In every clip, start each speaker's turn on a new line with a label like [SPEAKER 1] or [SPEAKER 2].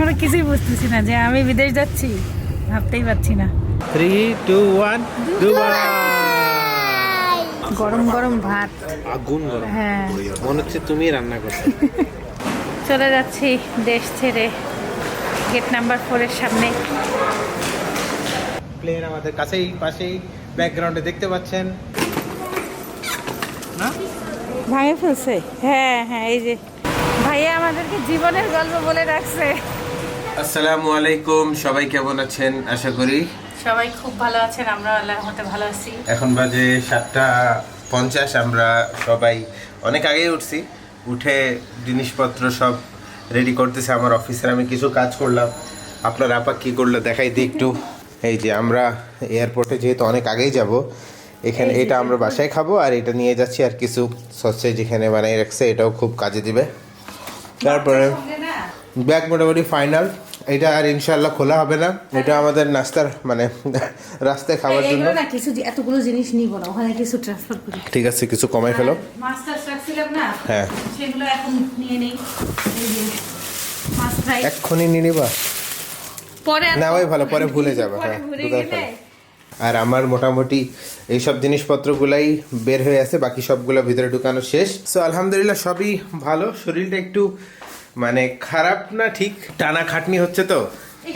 [SPEAKER 1] এখনো কিছুই বুঝতেছি না যে আমি বিদেশ যাচ্ছি, ভাবতেই পারছি না।
[SPEAKER 2] 3, 2, 1 দুবাই।
[SPEAKER 1] গরম গরম ভাত,
[SPEAKER 2] আগুন গরম।
[SPEAKER 1] হ্যাঁ
[SPEAKER 2] মনে হচ্ছে তুমি রান্না করছো।
[SPEAKER 1] চলে যাচ্ছি দেশ ছেড়ে, গেট নাম্বার 4 এর সামনে।
[SPEAKER 2] প্লেন আমাদের কাছেই পাশেই ব্যাকগ্রাউন্ডে দেখতে পাচ্ছেন না?
[SPEAKER 1] ভাঙে ফেলছে, হ্যাঁ হ্যাঁ, এই যে ভাইয়া আমাদেরকে জীবনের গল্প বলে রাখছে।
[SPEAKER 2] আসসালামু আলাইকুম, সবাই কেমন আছেন? আশা করি
[SPEAKER 1] সবাই খুব ভালো আছেন, আমরা আল্লাহর রহমতে ভালো আছি।
[SPEAKER 2] এখন বাজে 7:50। আমরা সবাই অনেক আগেই উঠছি, উঠে জিনিসপত্র সব রেডি করতেছে আমার অফিসের। আমি কিছু কাজ করলাম, আপনার আপা কি করলো দেখাই দিই একটু। এই যে আমরা এয়ারপোর্টে যেহেতু অনেক আগেই যাব, এখানে এটা আমরা বাসায় খাবো, আর এটা নিয়ে যাচ্ছি। আর কিছু সসেজ যেখানে বানিয়ে রাখছে, এটাও খুব কাজে দিবে। তারপরে ব্যাগ মোটামুটি ফাইনাল, এটা আর ইনশাল্লাহ খোলা হবে না। এটা আমাদের নাস্তার মানে রাস্তায় খাওয়ার জন্য।
[SPEAKER 1] না কিছু এতগুলো জিনিস নিব না, ওখানে কিছু ট্রান্সফার করি।
[SPEAKER 2] ঠিক আছে, কিছু কমাই ফেলো।
[SPEAKER 1] মাস্টার রাখছিলাম না,
[SPEAKER 2] হ্যাঁ
[SPEAKER 1] সেগুলো এখন নিয়ে নেই। মাছ ফ্রাই
[SPEAKER 2] এক্ষুনি নিয়ে নিবা?
[SPEAKER 1] পরে
[SPEAKER 2] না ওই ভালো, পরে ভুলে যাবে। হ্যাঁ দুধের ফেলো। আর আমার মোটামুটি এইসব জিনিসপত্রগুলাই বের হয়ে আছে, বাকি সবগুলো ভিতরে ঢুকানো শেষ। সো আলহামদুলিল্লাহ সবই ভালো। শরীরটা একটু মানে খারাপ না, ঠিক টানা খাটনি হচ্ছে, তো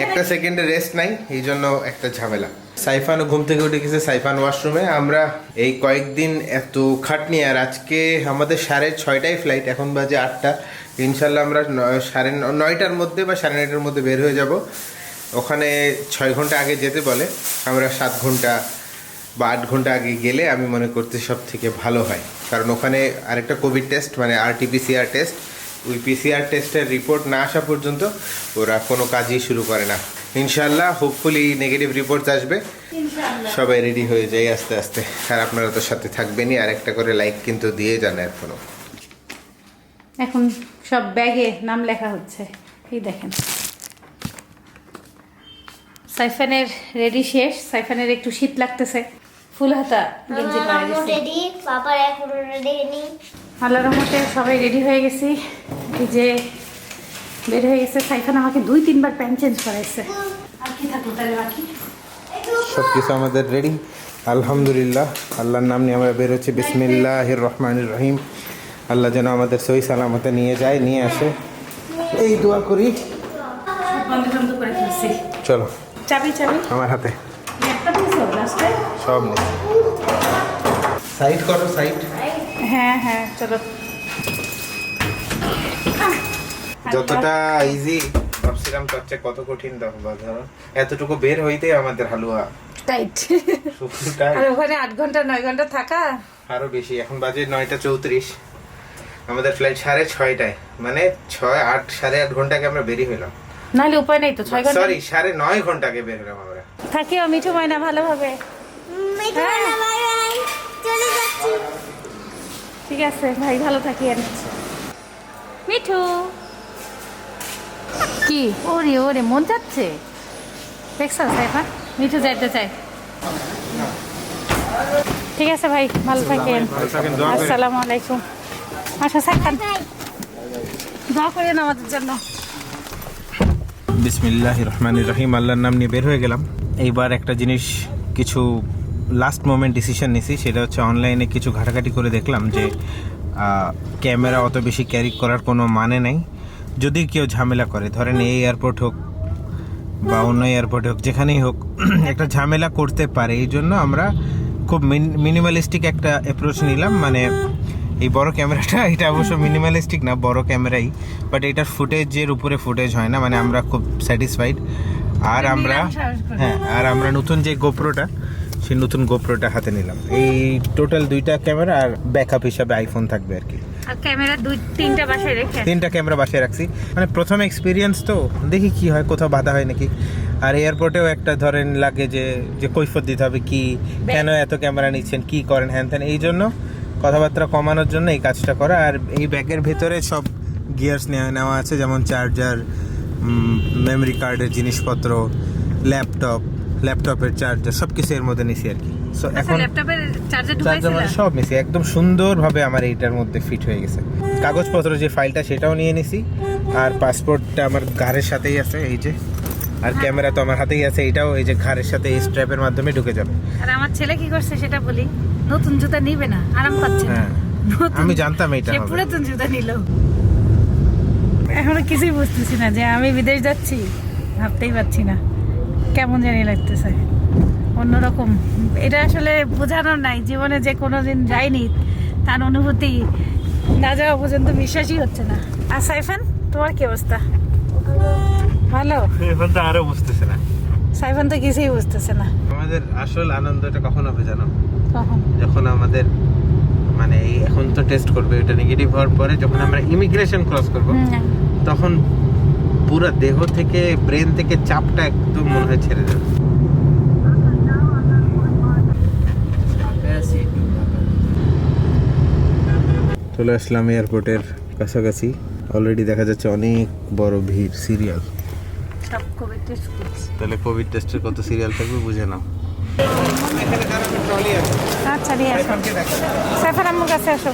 [SPEAKER 2] একটা সেকেন্ডে রেস্ট নাই, এই জন্য একটা ঝামেলা। সাইফানও ঘুম থেকে উঠে গেছে, সাইফান ওয়াশরুমে। আমরা এই কয়েকদিন এত খাটনি, আর আজকে আমাদের 6:30টায় ফ্লাইট, এখন বাজে 8টা। ইনশাল্লাহ আমরা 9:30টার মধ্যে বা 9:30টার মধ্যে বের হয়ে যাব। ওখানে 6 ঘন্টা আগে যেতে বলে, আমরা 7 ঘন্টা বা 8 ঘন্টা আগে গেলে আমি মনে করতে সব থেকে ভালো হয়। কারণ ওখানে আরেকটা কোভিড টেস্ট মানে RT-PCR টেস্ট, ওই PCR টেস্টের রিপোর্ট না আসা পর্যন্ত ওরা কোনো কাজই শুরু করে না। ইনশাল্লাহ হোপফুলি নেগেটিভ রিপোর্ট আসবে, সবাই রেডি হয়ে যায় আস্তে আস্তে। আর আপনারা তো সাথে থাকবেনই, আর একটা করে লাইক কিন্তু দিয়ে যান এখনো।
[SPEAKER 1] এখন সব ব্যাগে নাম লেখা হচ্ছে, এই দেখেন। সাইফানের রেডি শেষ, সাইফানের একটু শীত লাগতেছে, ফুল হাতা গেঞ্জি পরে গেছে।
[SPEAKER 3] রেডি, বাবার এখনো রেডি নেই।
[SPEAKER 1] আল্লাহর রহমতে সবাই রেডি হয়ে গেছি, এই যে বের হয়ে গেছে। সাইফান আমাকে 2-3 বার প্যান্ট চেঞ্জ করাইছে। আর কি থাকলো তাহলে বাকি?
[SPEAKER 2] সব কিছু আমাদের রেডি আলহামদুলিল্লাহ। আল্লাহর নাম নিয়ে আমরা বেরোচ্ছি, বিসমিল্লাহির রহমানির রহিম। আল্লাহ যেন আমাদের সহি সালামতে নিয়ে যায়, নিয়ে আসে, এই দোয়া করি।
[SPEAKER 1] বন্ধ বন্ধ করে ফেলছি।
[SPEAKER 2] চলো
[SPEAKER 1] চাবি
[SPEAKER 2] আমার হাতে
[SPEAKER 1] একটা দিয়েছো লাস্টে?
[SPEAKER 2] সব নেই। সাইড করো, সাইড।
[SPEAKER 1] হ্যাঁ হ্যাঁ চলো।
[SPEAKER 2] যতটা ইজি ভাবছিলাম তার চেয়ে কত কঠিন। ধরো এতটুকু বের হইতে আমাদের হালুয়া
[SPEAKER 1] টাইট,
[SPEAKER 2] শুক্রটা
[SPEAKER 1] আর ওখানে 8 ঘন্টা 9 ঘন্টা থাকা
[SPEAKER 2] আরো বেশি। এখন বাজে 9:34, আমাদের ফ্লাইট 6:30টায়, মানে 6-8 8.5 ঘন্টাকে আমরা বেরিয়ে হইলাম।
[SPEAKER 1] নাহলে উপায় নাই তো, 6 ঘন্টা
[SPEAKER 2] সরি 9.5 ঘন্টাকে বের হলাম আমরা।
[SPEAKER 1] থাকিও মিঠু ময়না ভালোভাবে।
[SPEAKER 3] চলে যাচ্ছি।
[SPEAKER 1] ঠিক আছে ভাই, ভালো থাকিয়েন। মিঠু কি ওরে ওরে মন যাচ্ছে, দেখছো সাইফা? মিঠু যাইতে চাই। ঠিক আছে ভাই, ভালো থাকেন। আসসালামু আলাইকুম। আচ্ছা সাইফান দোয়া করেন আমাদের জন্য।
[SPEAKER 2] বিসমিল্লাহির রহমানির রহিম। আল্লাহর নাম নিয়ে বের হয়ে গেলাম। এইবার একটা জিনিস, কিছু লাস্ট মোমেন্ট ডিসিশন নিছি, সেটা হচ্ছে অনলাইনে কিছু ঘাটাঘাটি করে দেখলাম যে ক্যামেরা অত বেশি ক্যারি করার কোনো মানে নেই। যদি কেউ ঝামেলা করে, ধরেন এই এয়ারপোর্ট হোক বা অন্য এয়ারপোর্ট হোক, যেখানেই হোক একটা ঝামেলা করতে পারে। এই জন্য আমরা খুব মিনিমালিস্টিক একটা অ্যাপ্রোচ নিলাম। মানে এই বড় ক্যামেরাটা, এটা অবশ্য মিনিমালিস্টিক না, বড় ক্যামেরাই, বাট এটার ফুটেজের উপরে ফুটেজ হয় না, মানে আমরা খুব স্যাটিসফাইড। আর আমরা আর আমরা নতুন যে গোপ্রোটা, সেই নতুন গোপ্রোটা হাতে নিলাম। এই টোটাল 2টা ক্যামেরা, আর ব্যাকআপ হিসাবে আইফোন থাকবে আর কি।
[SPEAKER 1] আর ক্যামেরা 2-3টা বাসায় রেখে
[SPEAKER 2] 3টা ক্যামেরা বাসায় রাখছি, মানে প্রথম এক্সপিরিয়েন্স তো, দেখি কি হয়, কোথাও বাধা হয় নাকি। আর এয়ারপোর্টেও একটা ধরেন লাগে যে কৈফিয়ত দিতে হবে, কি কেন এত ক্যামেরা নিচ্ছেন, কি করেন হ্যান ত্যান, এই জন্য কথাবার্তা কমানোর জন্য এই কাজটা করা। আর এই ব্যাগের ভেতরে সব গিয়ার্স নেওয়া আছে, যেমন চার্জার, মেমরি কার্ডের জিনিসপত্র, ল্যাপটপের চার্জার, সব কিছু এর মধ্যে নিছি আর কি। সো
[SPEAKER 1] এখন
[SPEAKER 2] এখন
[SPEAKER 1] ল্যাপটপের চার্জার
[SPEAKER 2] চার্জার
[SPEAKER 1] ঢুকাইছিলা?
[SPEAKER 2] মানে সব মিশে একদম সুন্দরভাবে আমার এইটার মধ্যে ফিট হয়ে গেছে। কাগজপত্র যে ফাইলটা সেটাও নিয়ে নিছি, আর পাসপোর্টটা আমার ঘাড়ের সাথেই আছে এই যে, আর ক্যামেরা তো আমার হাতেই আছে, এটাও এই যে ঘাড়ের সাথে এই স্ট্র্যাপের মাধ্যমে ঢুকে যাবে।
[SPEAKER 1] আর আমার ছেলে কি করছে সেটা বলি, নতুন জুতা নিবে না, আরাম পাচ্ছে না।
[SPEAKER 2] হ্যাঁ
[SPEAKER 1] নতুন-
[SPEAKER 2] আমি জানতাম এটা
[SPEAKER 1] সে
[SPEAKER 2] হবে।
[SPEAKER 1] পুরাতন জুতা নিল। এখনো কিছুই বুঝতেছি না যে আমি বিদেশ যাচ্ছি, ভাবতেই পারছি না, কেমন জানি লাগতেছে, অন্যরকম। এটা আসলে বোঝানোর নাই, জীবনে যে কোনোদিন যাইনি তার অনুভূতি না যাওয়া পর্যন্ত বিশ্বাসই হচ্ছে না। আর সাইফান, তোমার কি অবস্থা? ভালো?
[SPEAKER 2] এখন তো আরো বুঝতেছে না।
[SPEAKER 1] সাইফান তো কিছুই বুঝতেছে না।
[SPEAKER 2] আমাদের আসল আনন্দটা কখন হবে জানো?
[SPEAKER 1] কখন?
[SPEAKER 2] যখন আমাদের মানে এই এখন তো টেস্ট করবে, এটা নেগেটিভ হওয়ার পরে যখন আমরা ইমিগ্রেশন ক্রস করব, তখন পুরো দেহ থেকে ব্রেন থেকে চাপটা একদম মনে হয় ছেড়ে যাবে। চলে আসলাম এয়ারপোর্টের কাছাকাছি। অলরেডি দেখা যাচ্ছে অনেক বড় ভিড়, সিরিয়াল।
[SPEAKER 1] সব কোভিড টেস্ট করছি।
[SPEAKER 2] তাহলে কোভিড টেস্টের কত সিরিয়াল থাকবে বুঝে নাও।
[SPEAKER 1] আচ্ছা নিয়ে আসো। সাইফান আম্মুর কাছে আসো।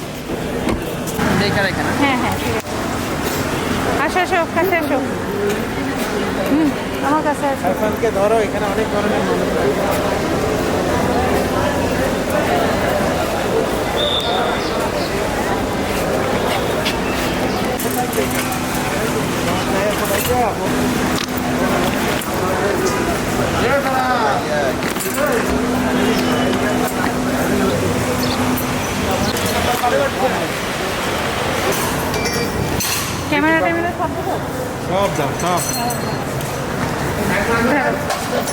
[SPEAKER 1] হ্যাঁ হ্যাঁ ঠিক আছে। আসো আসো, কাছে আসো। আমার কাছে আসো।
[SPEAKER 2] সাইফানকে ধরো, এখানে অনেক ধরনের মানুষ আছে।
[SPEAKER 1] ক্যামেরা ট্যামেরা সব দেবো?
[SPEAKER 2] সব দাও সব।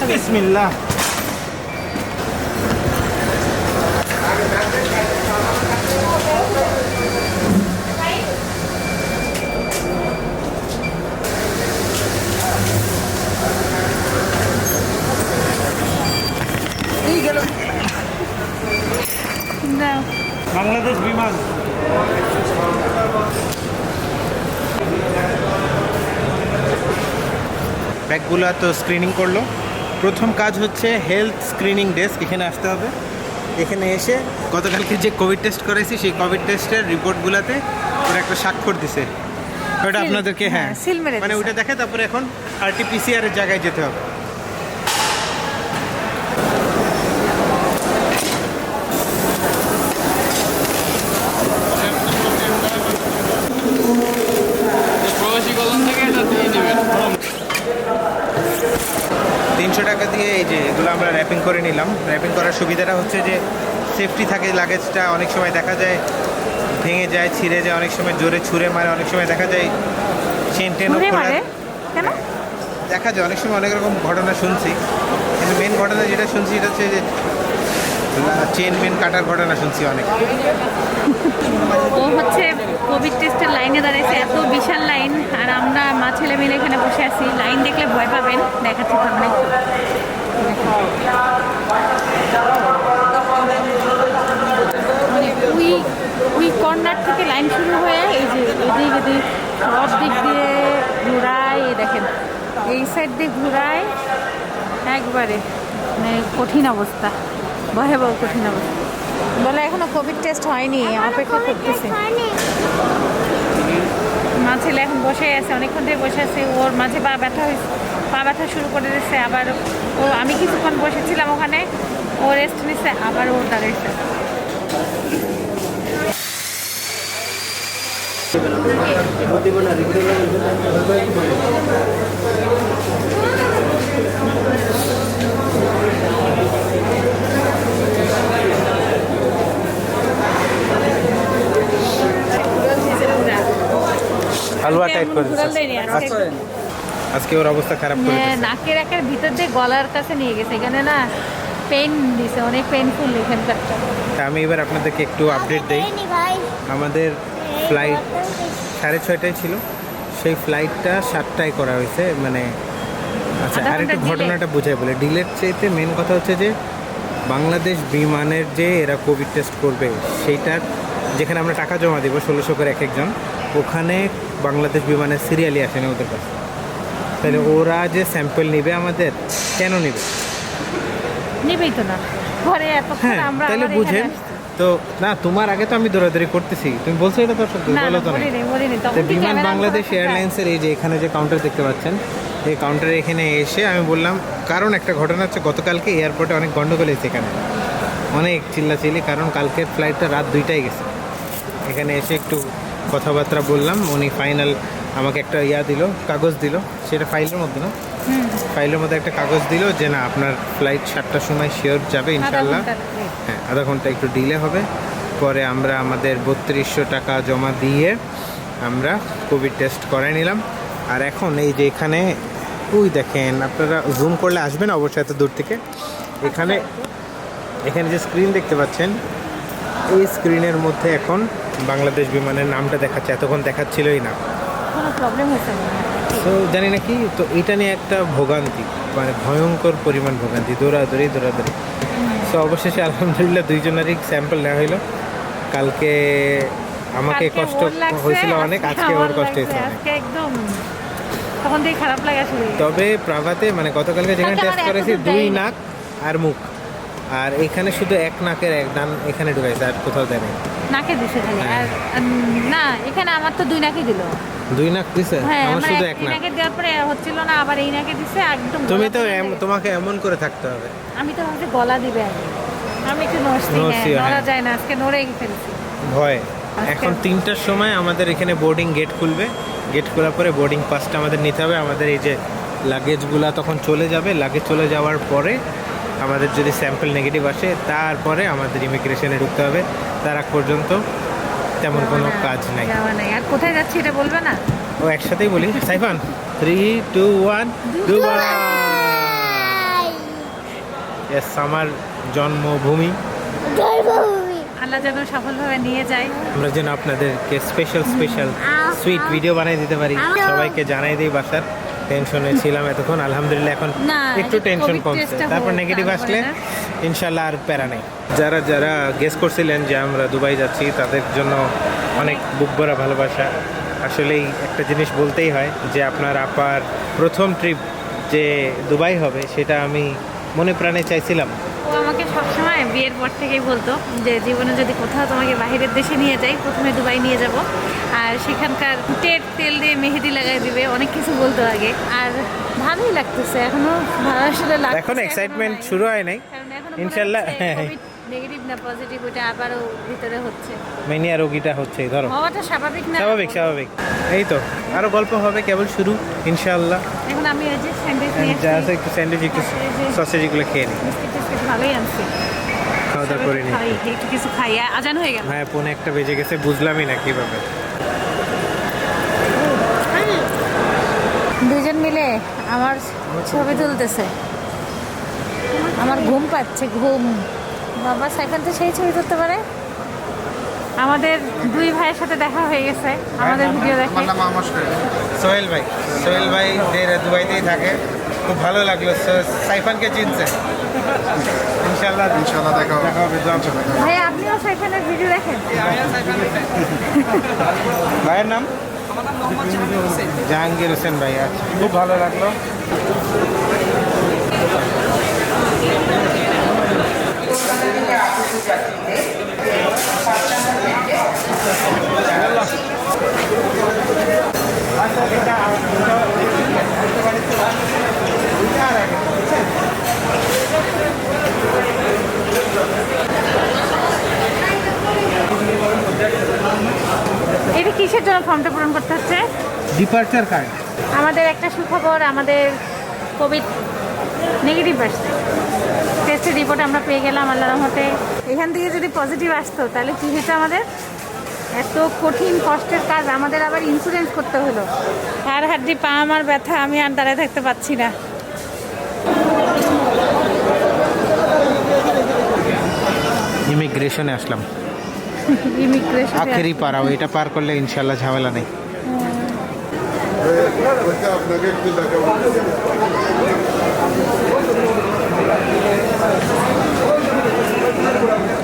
[SPEAKER 2] বিসমিল্লাহ।
[SPEAKER 1] দাও।
[SPEAKER 2] বাংলাদেশ বিমান। ব্যাগগুলো তো স্ক্রিনিং করলো। প্রথম কাজ হচ্ছে হেলথ স্ক্রিনিং ডেস্ক, এখানে আসতে হবে। এখানে এসে গতকালকে যে কোভিড টেস্ট করেছি সেই কোভিড টেস্টের রিপোর্টগুলোতে ওরা একটা স্বাক্ষর দিছে, ওটা
[SPEAKER 1] Seal,
[SPEAKER 2] আপনাদেরকে হ্যাঁ
[SPEAKER 1] seal মেরে
[SPEAKER 2] মানে
[SPEAKER 1] দিছে।
[SPEAKER 2] ওইটা দেখে তারপরে এখন RT-PCR এর জায়গায় যেতে হবে।
[SPEAKER 4] প্রবাসী কল্যাণ থেকে এটা দিয়ে নেবেন।
[SPEAKER 2] 300 টাকা দিয়ে এই যে এগুলো আমরা র্যাপিং করে নিলাম। র্যাপিং করার সুবিধাটা হচ্ছে যে সেফটি থাকে, লাগেজটা অনেক সময় দেখা যায় ভেঙে যায়, ছিঁড়ে যায়, অনেক সময় জোরে ছুঁড়ে মারে, অনেক সময় দেখা যায় চেন টেনও
[SPEAKER 1] ঘুরে
[SPEAKER 2] খোলা
[SPEAKER 1] মারে? কেন?
[SPEAKER 2] দেখা যায়, অনেক সময় অনেক রকম ঘটনা শুনছি, কিন্তু মেন ঘটনা যেটা শুনছি এটা হচ্ছে যে চেন মেন কাটার ঘটনা শুনছি অনেক।
[SPEAKER 1] ও হচ্ছে কোভিড টেস্টের লাইনে দাঁড়িয়েছে, এত বিশাল লাইন, আর আমরা মা ছেলে মিলে এখানে বসে আছি। লাইন দেখলে ভয় পাবেন, দেখাচ্ছি সামনে। মানে ওই কর্নার থেকে লাইন শুরু হয়ে এই যে এদিক সব দিক দিয়ে ঘুরায়, এই দেখেন এই সাইড দিয়ে ঘুরায় একবারে, মানে কঠিন অবস্থা, ভয়াবহ কঠিন অবস্থা। বলে এখনো কোভিড টেস্ট হয়নি, অপেক্ষা করতেছে। মা ছেলে এখন বসে আছে, অনেকক্ষণ ধরে বসে আছে। ওর মাঝে পা ব্যথা হয়েছে, পা ব্যথা শুরু করে দিচ্ছে আবার। ও আমি কিছুক্ষণ বসেছিলাম ওখানে, ও রেস্ট নিচ্ছে, আবার ও দাঁড়িয়েছে।
[SPEAKER 2] হালুয়া টাইপ করে দিচ্ছে।
[SPEAKER 1] ঘুরাল দেয়নি আজকে।
[SPEAKER 2] আজকে ওর অবস্থা খারাপ করে
[SPEAKER 1] হ্যাঁ,
[SPEAKER 2] দিচ্ছে।
[SPEAKER 1] নাকের একের ভিতর দিয়ে গলার কাছে নিয়ে গেছে, এখানে না পেন দিছে, অনেক পেনফুল এখানকারটা।
[SPEAKER 2] আমি এবার আপনাদেরকে একটু আপডেট দিই।
[SPEAKER 3] ভাই
[SPEAKER 2] আমাদের ফ্লাইট 6:30টায় ছিল, সেই ফ্লাইটটা 7টায় করা হয়েছে। মানে আচ্ছা,
[SPEAKER 1] আধা
[SPEAKER 2] আর একটু
[SPEAKER 1] ঘন্টা delay।
[SPEAKER 2] ঘটনাটা বুঝাই বলে। ডিলের চাইতে মেন কথা হচ্ছে যে বাংলাদেশ বিমানের যে এরা কোভিড টেস্ট করবে সেইটার যেখানে আমরা টাকা জমা দেবো 1600 করে এক একজন, ওখানে বাংলাদেশ বিমানের সিরিয়ালই আসেনি ওদের কাছে। তাহলে ওরা যে স্যাম্পল নেবে আমাদের, কেন নেবে?
[SPEAKER 1] নেবেই তো না। পরে এতক্ষণ
[SPEAKER 2] হ্যাঁ
[SPEAKER 1] আমরা
[SPEAKER 2] তাহলে
[SPEAKER 1] আবার এখানে
[SPEAKER 2] বুঝেন
[SPEAKER 1] আসছি।
[SPEAKER 2] তো। না তোমার আগে তো আমি দৌড়াদৌড়ি করতেছি, তুমি বলছো এটা দর্শক
[SPEAKER 1] না
[SPEAKER 2] বলো তো না।
[SPEAKER 1] বলিনি
[SPEAKER 2] তো
[SPEAKER 1] তখন কি
[SPEAKER 2] বিমান
[SPEAKER 1] ক্যামেরা
[SPEAKER 2] বাংলাদেশ
[SPEAKER 1] ধরা
[SPEAKER 2] এয়ারলাইন্সের এই যে এখানে যে কাউন্টার দেখতে পাচ্ছেন, এই কাউন্টারে এখানে এসে আমি বললাম, কারণ একটা ঘটনা হচ্ছে গতকালকে এয়ারপোর্টে অনেক গন্ডগোল হয়েছে এখানে, অনেক চিল্লাচিল্লি, কারণ কালকের ফ্লাইটটা রাত 2টায় গেছে। এখানে এসে একটু কথাবার্তা বললাম, উনি ফাইনাল আমাকে একটা দিল, কাগজ দিল, সেটা ফাইলের মধ্যে না, ফাইলের মধ্যে একটা কাগজ দিল যে না আপনার ফ্লাইট 7টার সময় শিওর যাবে ইনশাল্লাহ। হ্যাঁ আধা ঘন্টা একটু ডিলে হবে, পরে আমরা আমাদের 3200 টাকা জমা দিয়ে আমরা কোভিড টেস্ট করাই নিলাম। আর এখন এই যে এখানে ওই দেখেন, আপনারা জুম করলে আসবেন অবশ্যই এত দূর থেকে, এখানে এখানে যে স্ক্রিন দেখতে পাচ্ছেন, এই স্ক্রিনের মধ্যে এখন বাংলাদেশ বিমানের নামটা দেখাচ্ছে, এতক্ষণ দেখাচ্ছিলই না।
[SPEAKER 1] কোনো প্রবলেম হচ্ছে না।
[SPEAKER 2] তো জানি না কি, তো এটা নিয়ে একটা ভোগান্তি, মানে ভয়ঙ্কর পরিমাণ ভোগান্তি, দৌড়াদৌড়ি। তো অবশেষে আলহামদুলিল্লাহ দুইজনেরই স্যাম্পল নেওয়া হইলো। কালকে আমাকে
[SPEAKER 1] কালকে
[SPEAKER 2] কষ্ট
[SPEAKER 1] ওর লাগছে,
[SPEAKER 2] হয়েছিল অনেক, আজকে ওর
[SPEAKER 1] আমার
[SPEAKER 2] কষ্ট
[SPEAKER 1] লাগছে,
[SPEAKER 2] হয়েছে অনেক।
[SPEAKER 1] আজকে একদম তখন থেকে খারাপ লাগা শুরু হয়ে গেছে।
[SPEAKER 2] তবে প্রাভাতে মানে গতকালকে যেখানে
[SPEAKER 1] কালকে
[SPEAKER 2] টেস্ট
[SPEAKER 1] আমার
[SPEAKER 2] করেছি
[SPEAKER 1] এতদূর
[SPEAKER 2] 2
[SPEAKER 1] দেয়নি।
[SPEAKER 2] নাক আর মুখ, আর এখানে শুধু 1 নাকের 1 ডান এখানে ঢুকাইছে, আর কোথাও দেয় নাই।
[SPEAKER 1] নাকে দিছে খালি।
[SPEAKER 2] হ্যাঁ।
[SPEAKER 1] আর না এখানে আমার তো 2 নাকে দিল।
[SPEAKER 2] 2 নাক দিছে,
[SPEAKER 1] হ্যাঁ
[SPEAKER 2] আমার
[SPEAKER 1] আমার
[SPEAKER 2] শুধু 1
[SPEAKER 1] এই
[SPEAKER 2] নাক।
[SPEAKER 1] নাকে দেওয়ার পরে হচ্ছিল না, আবার এই নাকে দিছে একদম।
[SPEAKER 2] তুমি তো
[SPEAKER 1] গলা পর্যন্ত।
[SPEAKER 2] তোমাকে এমন করে থাকতে হবে।
[SPEAKER 1] আমি তো ভাবছি গলা দিবে আগে, আমি একটু নড়ছি,
[SPEAKER 2] নড়ছি,
[SPEAKER 1] হ্যাঁ নড়া
[SPEAKER 2] হ্যাঁ।
[SPEAKER 1] যায় না, আজকে নড়ে ফেলছি।
[SPEAKER 2] ভয়।
[SPEAKER 1] আজকে-
[SPEAKER 2] এখন 3টার সময় আমাদের এখানে বোর্ডিং গেট খুলবে, গেট খোলার পরে বোর্ডিং পাসটা আমাদের নিতে হবে। আমাদের এই যে লাগেজগুলা তখন চলে যাবে, লাগেজ চলে যাওয়ার পরে আমাদের যদি স্যাম্পল নেগেটিভ আসে তারপরে আমাদের ইমিগ্রেশনে ঢুকতে হবে। তার আগ পর্যন্ত তেমন কোনো কাজ নাই।
[SPEAKER 1] যাওয়া নাই। আর কোথায় যাচ্ছি এটা বলবে না?
[SPEAKER 2] ও একসাথেই বলি, সাইফান 3, 2, 1 দুবাই। Yes, আমার জন্মভূমি।
[SPEAKER 3] জন্মভূমি।
[SPEAKER 1] আল্লাহ যেন সফলভাবে নিয়ে যায়।
[SPEAKER 2] আমরা যেন আপনাদেরকে স্পেশাল সুইট ভিডিও বানাই দিতে পারি, সবাইকে জানাই দিই বাসার। টেনশনে ছিলাম এতক্ষণ, আলহামদুলিল্লাহ এখন
[SPEAKER 1] না,
[SPEAKER 2] একটু
[SPEAKER 1] এই যে
[SPEAKER 2] টেনশন
[SPEAKER 1] COVID
[SPEAKER 2] কমছে।
[SPEAKER 1] টেস্টটা
[SPEAKER 2] তারপর
[SPEAKER 1] হোক,
[SPEAKER 2] নেগেটিভ
[SPEAKER 1] তারপরে
[SPEAKER 2] আসলে
[SPEAKER 1] না?
[SPEAKER 2] ইনশাল্লাহ আর প্যারা নেই। যারা যারা গেস করছিলেন যে আমরা দুবাই যাচ্ছি, তাদের জন্য অনেক বুক ভরা ভালোবাসা। আসলেই একটা জিনিস বলতেই হয় যে আপনার আপার প্রথম ট্রিপ যে দুবাই হবে, সেটা আমি মনে প্রাণে চাইছিলাম।
[SPEAKER 1] ও আমাকে সবসময় বিয়ের পর থেকেই বলতো যে জীবনে যদি কোথাও তোমাকে বাইরের দেশে নিয়ে যাই, প্রথমে দুবাই নিয়ে যাব, আর সেখানকার টেট তেল দিয়ে মেহেদি লাগাই দিবে, অনেক কিছু বলতো আগে। আর ভালোই লাগতেছে এখনো, আসলে লাগতেছে
[SPEAKER 2] এখন এক্সাইটমেন্ট শুরু হয় নাই, ইনশাল্লাহ।
[SPEAKER 1] নেগেটিভ না পজিটিভ, ওটা আবারও ভিতরে হচ্ছে।
[SPEAKER 2] মেনিয়া রোগীটা হচ্ছে ধরো,
[SPEAKER 1] হওয়াটা স্বাভাবিক না?
[SPEAKER 2] স্বাভাবিক। এই তো আরো গল্প হবে, কেবল শুরু ইনশাআল্লাহ।
[SPEAKER 1] এখন আমি ওই যে স্যান্ডউইচ নিয়ে
[SPEAKER 2] যা আছে
[SPEAKER 1] আসছি,
[SPEAKER 2] একটু স্যান্ডউইচ, একটু
[SPEAKER 1] এই যে-
[SPEAKER 2] সসেজ এগুলো খেয়ে নিই,
[SPEAKER 1] বিস্কিট টিস্কিট ভালোই আনছি।
[SPEAKER 2] খাওয়া দাওয়া করে নিই।
[SPEAKER 1] খাই, একটু কিছু খাই। আজান হয়ে গেল।
[SPEAKER 2] হ্যাঁ 1:45 বেজে গেছে, বুঝলামই না কিভাবে।
[SPEAKER 1] দুজন মিলে আমার ছবি তুলতেছে, আমার ঘুম পাচ্ছে, ঘুম। বাবা সাইকেল তো সেই ছবি তুলতে পারে। আমাদের 2 ভাইয়ের সাথে দেখা হয়ে গেছে আমাদের ভিডিও দেখে।
[SPEAKER 2] সোহেল ভাই যে দুবাইতেই থাকে, খুব ভালো লাগলো। সাইফানকে চিনছে, ইনশাআল্লাহ দেখা হবে। দোয়া করবেন।
[SPEAKER 1] ভাই আপনিও সাইফানের ভিডিও দেখেন?
[SPEAKER 2] ভাইয়ের নাম জাহাঙ্গীর হোসেন ভাই। আচ্ছা, খুব ভালো লাগলো।
[SPEAKER 1] এটা কিসের জন্য ফর্মটা পূরণ করতে হচ্ছে?
[SPEAKER 2] Departure card.
[SPEAKER 1] আমাদের একটা সুখবর, আমাদের কোভিড নেগেটিভ আসছে, টেস্টের রিপোর্ট আমরা পেয়ে গেলাম আল্লাহর রহমতে। এখান থেকে যদি পজিটিভ আসতো তাহলে কী হতো আমাদের? এত কঠিন কষ্টের কাজ, আমাদের আবার ইন্স্যুরেন্স করতে হলো। আর হাড্ডি পা আমার ব্যথা, আমি আর দাঁড়ায় থাকতে পারছি না।
[SPEAKER 2] ইমিগ্রেশনে আসলাম,
[SPEAKER 1] ইমিগ্রেশন
[SPEAKER 2] আখেরি পাড়াও, এটা পার করলে ইনশাআল্লাহ ঝামেলা নেই।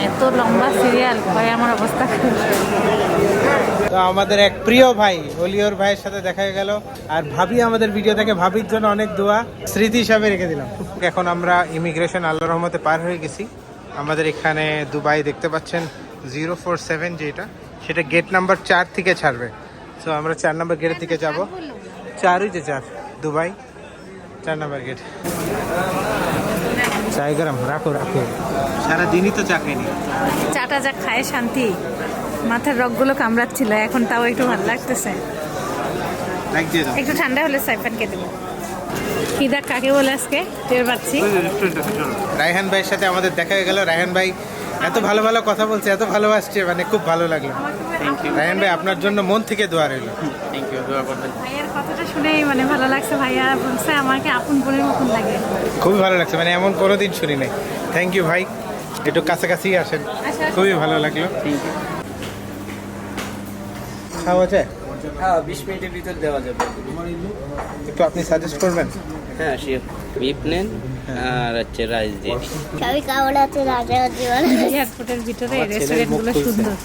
[SPEAKER 1] এত লম্বা সিরিয়াল, ভয়ে আমার অবস্থা খারাপ।
[SPEAKER 2] তো আমাদের এক প্রিয় ভাই অলিওর ভাইয়ের সাথে দেখা গেল, আর ভাবি আমাদের ভিডিও দেখে, ভাবির জন্য অনেক দোয়া, স্মৃতি হিসাবে রেখে দিলাম। এখন আমরা ইমিগ্রেশন আল্লাহর রহমতে পার হয়ে গেছি। আমাদের এখানে দুবাই দেখতে পাচ্ছেন 047 যেটা, সেটা গেট নাম্বার 4 থেকে ছাড়বে। সো আমরা 4 নম্বর গেটের দিকে যাব। 4ই যে 4 দুবাই 4 নম্বর গেট। চাই গরম রাখো রাখো, সারাদিনই তো চা খাইনি।
[SPEAKER 1] চাটা যা খায় শান্তি, মাথার রগগুলো কামড়াচ্ছিল, এখন তাও একটু ভালো লাগতেছে।
[SPEAKER 2] লাইক দিয়ে দাও।
[SPEAKER 1] একটু ঠান্ডা হলে সাইফানকে দেবো। খিদা কাকে বলে আজকে টের পাচ্ছি।
[SPEAKER 2] রায়হান ভাইয়ের সাথে আমাদের দেখা হয়ে গেল। রায়হান ভাই এত ভালো ভালো কথা বলছে, এত ভালোবাসছে, মানে খুব ভালো লাগলো। রায়হান ভাই আপনার জন্য মন থেকে দোয়া রইল।
[SPEAKER 4] থ্যাংক ইউ, দোয়া করবেন।
[SPEAKER 1] ভাইয়ার কথাটা শুনেই মানে ভালো লাগছে। ভাইয়া বলছে আমাকে আপন বোনের মতন লাগে।
[SPEAKER 2] খুবই ভালো লাগছে, মানে এমন কোনোদিন শুনি নাই। থ্যাংক ইউ ভাই, একটু কাছাকাছি আসেন, খুবই ভালো লাগলো। খাওয়া যায়?
[SPEAKER 4] হ্যাঁ, 20 মিনিটের ভিতর দেওয়া যাবে।
[SPEAKER 2] একটু আপনি সাজেস্ট করবেন?
[SPEAKER 4] হ্যাঁ, শিওর। বিপ নেন আর হচ্ছে রাইস দিয়ে।
[SPEAKER 3] সবই কেমন আছে রাজা জীবন?
[SPEAKER 1] এয়ারপোর্টের ভিতরে রেস্টুরেন্টগুলো সুন্দর।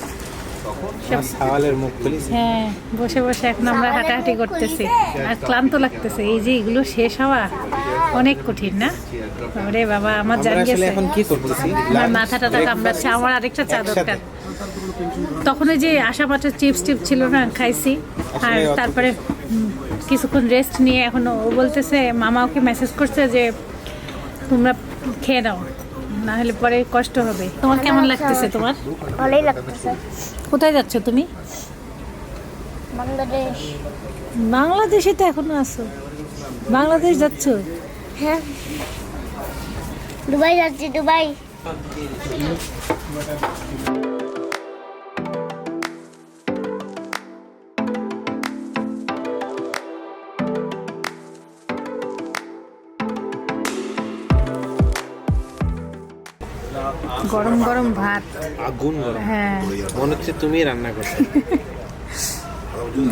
[SPEAKER 2] সাওয়ালের মুখ খুলি।
[SPEAKER 1] হ্যাঁ, বসে বসে এখন আমরা হাঁটাহাঁটি করতেছি আর ক্লান্ত লাগতেছে। এই যে এগুলো শেষ হওয়া অনেক কঠিন না? আরে বাবা, আমার জান
[SPEAKER 2] আমরা আসলে
[SPEAKER 1] গেছে,
[SPEAKER 2] এখন কি করতেছি?
[SPEAKER 1] আমার মাথাটা কামড়াচ্ছে। আমার আরেকটা চা দরকার। তখন ওই যে আসা মাত্র চিপস টিপ ছিল না, খাইছি। আর তারপরে কিছুক্ষণ রেস্ট নিয়ে এখন ও বলতেছে, মামা ওকে মেসেজ করছে যে তোমরা খেয়ে নাও, না হলে পরে কষ্ট হবে। তোমার কেমন লাগতেছে? তোমার
[SPEAKER 3] ভালোই লাগতেছে।
[SPEAKER 1] কোথায় যাচ্ছ তুমি?
[SPEAKER 3] বাংলাদেশ।
[SPEAKER 1] বাংলাদেশে তো এখনো আছো? বাংলাদেশ যাচ্ছ?
[SPEAKER 3] হ্যাঁ, দুবাই যাচ্ছি, দুবাই।
[SPEAKER 1] গরম গরম ভাত,
[SPEAKER 2] আগুন গরম,
[SPEAKER 1] হ্যাঁ,
[SPEAKER 2] মনে হচ্ছে তুমি রান্না করছো।